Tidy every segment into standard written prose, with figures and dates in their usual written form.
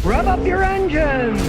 Rev up your engines!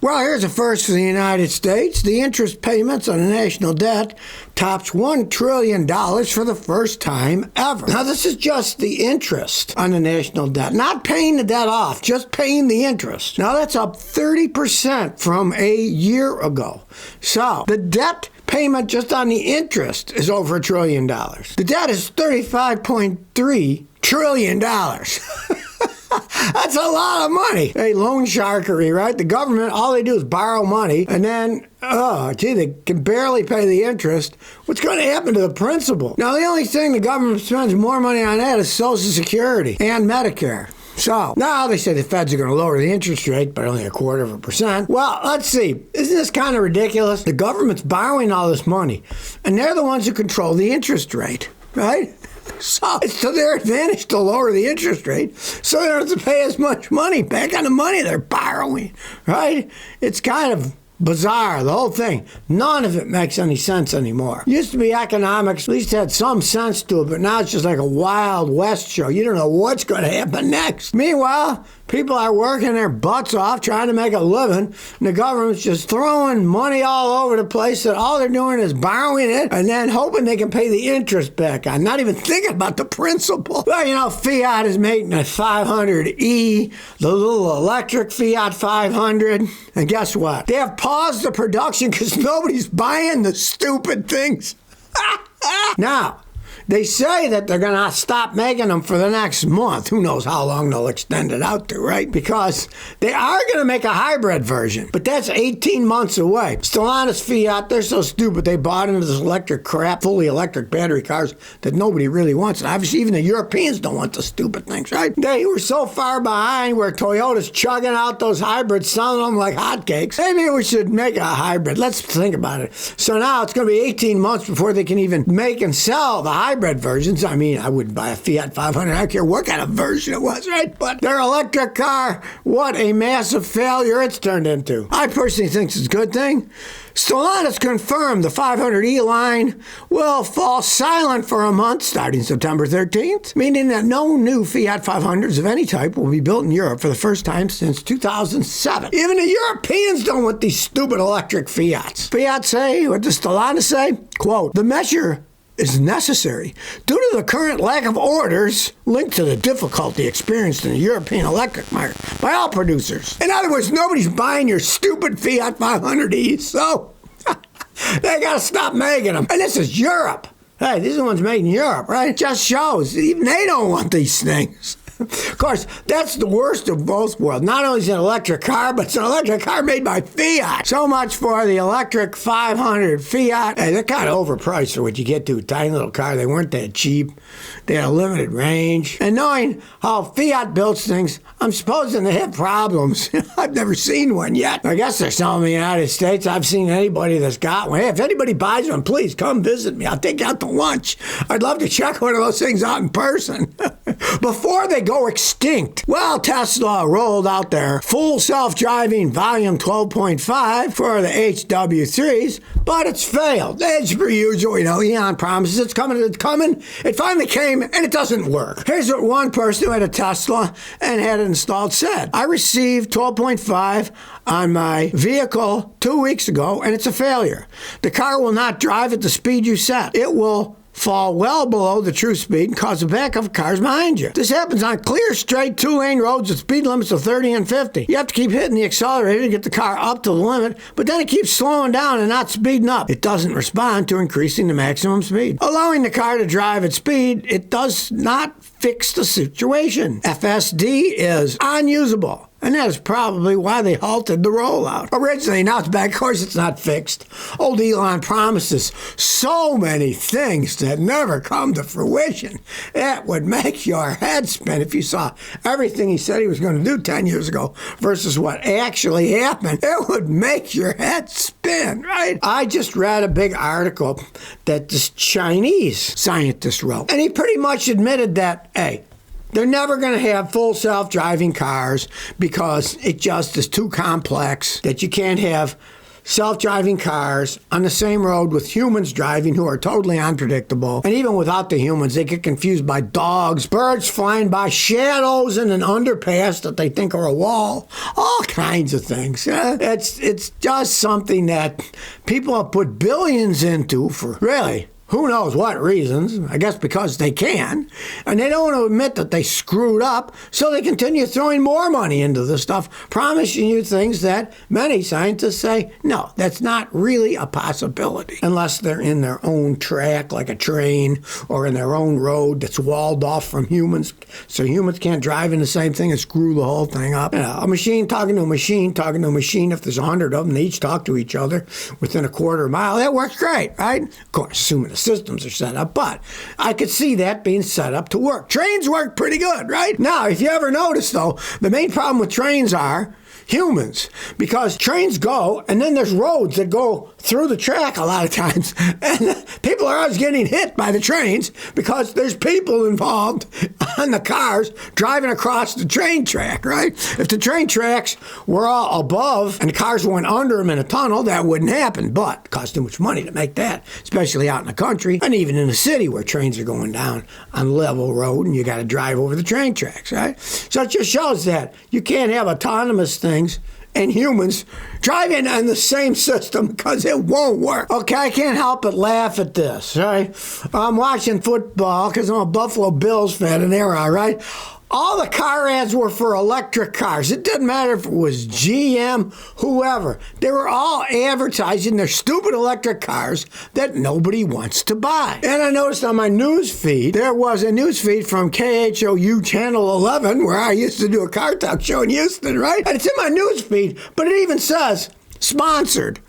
Well, here's a first for the United States. The interest payments on the national debt tops $1 trillion for the first time ever. Now, this is just the interest on the national debt. Not paying the debt off, just paying the interest. Now, that's up 30% from a year ago. So, the debt payment just on the interest is over $1 trillion. The debt is $35.3 trillion. That's a lot of money. Hey, loan sharkery, right? The government, all they do is borrow money, and then, they can barely pay the interest. What's going to happen to the principal? Now, the only thing the government spends more money on that is Social Security and Medicare. So, now they say the feds are going to lower the interest rate by only 1/4%. Well, let's see. Isn't this kind of ridiculous? The government's borrowing all this money, and they're the ones who control the interest rate, right? So it's to their advantage to lower the interest rate so they don't have to pay as much money back on the money they're borrowing, right? It's kind of bizarre, the whole thing. None of it makes any sense anymore. Used to be economics, at least had some sense to it, but now it's just like a Wild West show. You don't know what's going to happen next. Meanwhile, people are working their butts off trying to make a living, and the government's just throwing money all over the place that all they're doing is borrowing it and then hoping they can pay the interest back on, not even thinking about the principal. Well, Fiat is making a 500e, the little electric Fiat 500, and guess what? They have paused the production because nobody's buying the stupid things. Now, they say that they're going to stop making them for the next month. Who knows how long they'll extend it out to, right? Because they are going to make a hybrid version, but that's 18 months away. Stellantis, Fiat, they're so stupid they bought into this electric crap, fully electric battery cars that nobody really wants. And obviously, even the Europeans don't want the stupid things, right? They were so far behind where Toyota's chugging out those hybrids, selling them like hotcakes. Maybe we should make a hybrid. Let's think about it. So now it's going to be 18 months before they can even make and sell the hybrid versions. I mean, I wouldn't buy a Fiat 500. I don't care what kind of version it was, right? But their electric car, what a massive failure it's turned into. I personally think it's a good thing. Stellantis confirmed the 500e line will fall silent for a month starting September 13th, meaning that no new Fiat 500s of any type will be built in Europe for the first time since 2007. Even the Europeans don't want these stupid electric Fiats. Fiat say, what does Stellantis say? Quote, the measure is necessary due to the current lack of orders linked to the difficulty experienced in the European electric market by all producers. In other words, nobody's buying your stupid Fiat 500e, so they gotta stop making them. And this is Europe. Hey, these are the ones made in Europe, right? Just shows even they don't want these things. Of course, that's the worst of both worlds. Not only is it an electric car, but it's an electric car made by Fiat. So much for the electric 500 Fiat. Hey, they're kind of overpriced for what you get to a tiny little car. They weren't that cheap. They had a limited range. And knowing how Fiat builds things, I'm supposing they have problems. I've never seen one yet. I guess they're selling in the United States. I've seen anybody that's got one. Hey, if anybody buys one, please come visit me. I'll take you out to lunch. I'd love to check one of those things out in person. Before they go extinct. Well, Tesla rolled out their full self-driving volume 12.5 for the HW3s, but it's failed. As per usual, Elon promises it's coming. It finally came, and it doesn't work. Here's what one person who had a Tesla and had it installed said. I received 12.5 on my vehicle 2 weeks ago, and it's a failure. The car will not drive at the speed you set. It will fall well below the true speed and cause a backup of cars behind you. This happens on clear, straight, two-lane roads with speed limits of 30 and 50. You have to keep hitting the accelerator to get the car up to the limit, but then it keeps slowing down and not speeding up. It doesn't respond to increasing the maximum speed. Allowing the car to drive at speed, it does not fix the situation. FSD is unusable. And that is probably why they halted the rollout. Originally, now it's back. Of course, it's not fixed. Old Elon promises so many things that never come to fruition. It would make your head spin if you saw everything he said he was going to do 10 years ago versus what actually happened. It would make your head spin, right? I just read a big article that this Chinese scientist wrote, and he pretty much admitted that, hey, they're never going to have full self-driving cars because it just is too complex that you can't have self-driving cars on the same road with humans driving who are totally unpredictable. And even without the humans, they get confused by dogs, birds flying by, shadows in an underpass that they think are a wall, all kinds of things. It's just something that people have put billions into for really who knows what reasons, I guess because they can, and they don't want to admit that they screwed up, so they continue throwing more money into this stuff, promising you things that many scientists say, no, that's not really a possibility, unless they're in their own track, like a train, or in their own road that's walled off from humans, so humans can't drive in the same thing and screw the whole thing up. You know, a machine talking to a machine, if there's 100 of them, they each talk to each other within a quarter mile, that works great, right? Of course, assuming the systems are set up, but I could see that being set up to work. Trains work pretty good, right? Now, if you ever notice, though, the main problem with trains are humans, because trains go and then there's roads that go through the track a lot of times, and people are always getting hit by the trains because there's people involved on the cars driving across the train track, right? If the train tracks were all above and the cars went under them in a tunnel, that wouldn't happen, but it costs too much money to make that, especially out in the country and even in the city where trains are going down on level road and you got to drive over the train tracks, right? So it just shows that you can't have autonomous things and humans driving on the same system because it won't work. Okay, I can't help but laugh at this, right? I'm watching football because I'm a Buffalo Bills fan and they're all right. All the car ads were for electric cars. It didn't matter if it was GM, whoever. They were all advertising their stupid electric cars that nobody wants to buy. And I noticed on my news feed, there was a news feed from KHOU Channel 11, where I used to do a car talk show in Houston, right? And it's in my news feed, but it even says, sponsored.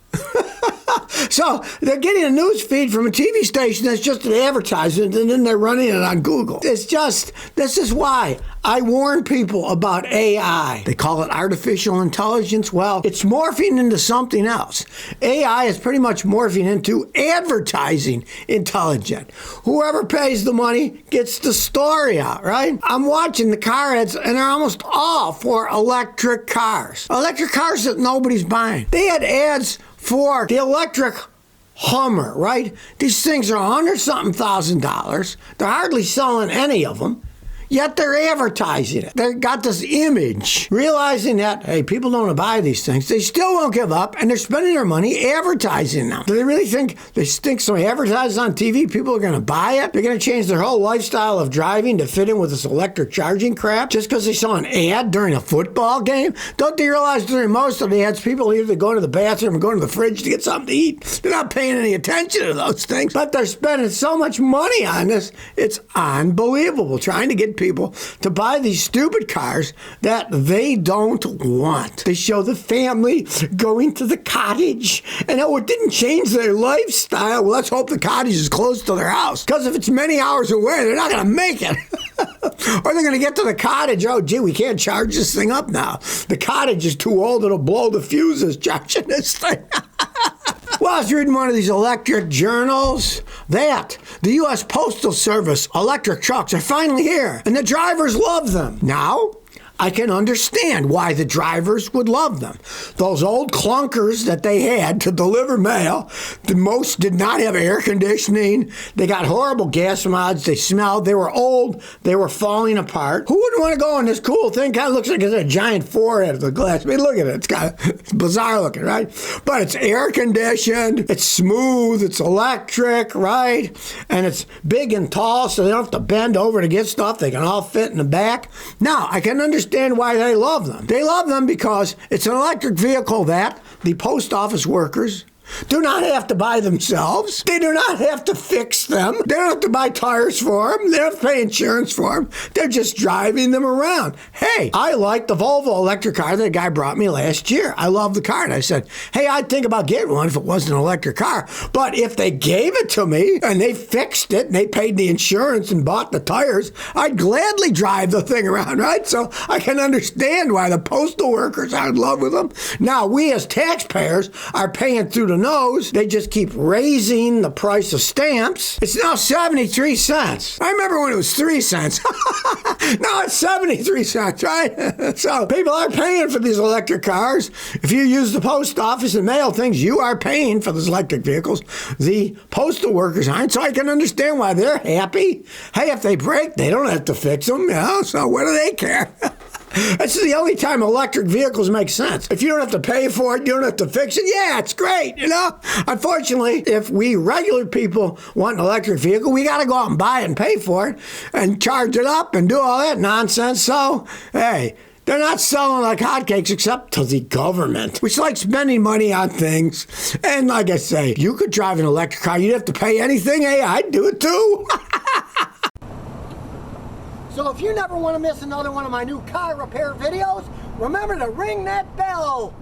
So they're getting a news feed from a TV station that's just an advertisement, and then they're running it on Google. This is why I warn people about AI. They call it artificial intelligence. Well, it's morphing into something else. AI is pretty much morphing into advertising intelligence. Whoever pays the money gets the story out, right? I'm watching the car ads, and they're almost all for electric cars. Electric cars that nobody's buying. They had ads for the electric Hummer, right? These things are $100-something. They're hardly selling any of them. Yet they're advertising it. They got this image, realizing that, hey, people don't want to buy these things. They still won't give up, and they're spending their money advertising them. Do they really think so advertised on TV, people are going to buy it? They're going to change their whole lifestyle of driving to fit in with this electric charging crap just because they saw an ad during a football game? Don't they realize during most of the ads, people either go to the bathroom or go to the fridge to get something to eat? They're not paying any attention to those things, but they're spending so much money on this. It's unbelievable, trying to get people to buy these stupid cars that they don't want. They show the family going to the cottage, and it didn't change their lifestyle. Well, let's hope the cottage is close to their house, because if it's many hours away, they're not going to make it. Or they're going to get to the cottage, oh, gee, we can't charge this thing up now. The cottage is too old, it'll blow the fuses charging this thing. Well, I was reading one of these electric journals that the U.S. Postal Service electric trucks are finally here, and the drivers love them. Now, I can understand why the drivers would love them. Those old clunkers that they had to deliver mail, the most did not have air conditioning. They got horrible gas mods. They smelled. They were old. They were falling apart. Who wouldn't want to go on this cool thing? Kind of looks like it's a giant forehead of the glass. I mean, look at it. It's bizarre looking, right? But it's air conditioned. It's smooth. It's electric, right? And it's big and tall, so they don't have to bend over to get stuff. They can all fit in the back. Now, I can understand why they love them. They love them because it's an electric vehicle that the post office workers do not have to buy themselves. They do not have to fix them. They don't have to buy tires for them. They don't have to pay insurance for them. They're just driving them around. Hey, I like the Volvo electric car that a guy brought me last year. I love the car. And I said, hey, I'd think about getting one if it wasn't an electric car. But if they gave it to me and they fixed it and they paid the insurance and bought the tires, I'd gladly drive the thing around, right? So I can understand why the postal workers are in love with them. Now, we as taxpayers are paying through the nose. They just keep raising the price of stamps. It's now 73 cents. I remember when it was 3 cents. Now it's 73 cents, right? So people are paying for these electric cars. If you use the post office and mail things, you are paying for those electric vehicles. The postal workers aren't, so I can understand why they're happy. Hey, if they break, they don't have to fix them, so what do they care? That's the only time electric vehicles make sense. If you don't have to pay for it, you don't have to fix it, yeah, it's great, Unfortunately, if we regular people want an electric vehicle, we got to go out and buy it and pay for it and charge it up and do all that nonsense. So, hey, they're not selling like hotcakes except to the government, which likes spending money on things. And like I say, you could drive an electric car. You'd have to pay anything. Hey, I'd do it too. So if you never want to miss another one of my new car repair videos, remember to ring that bell.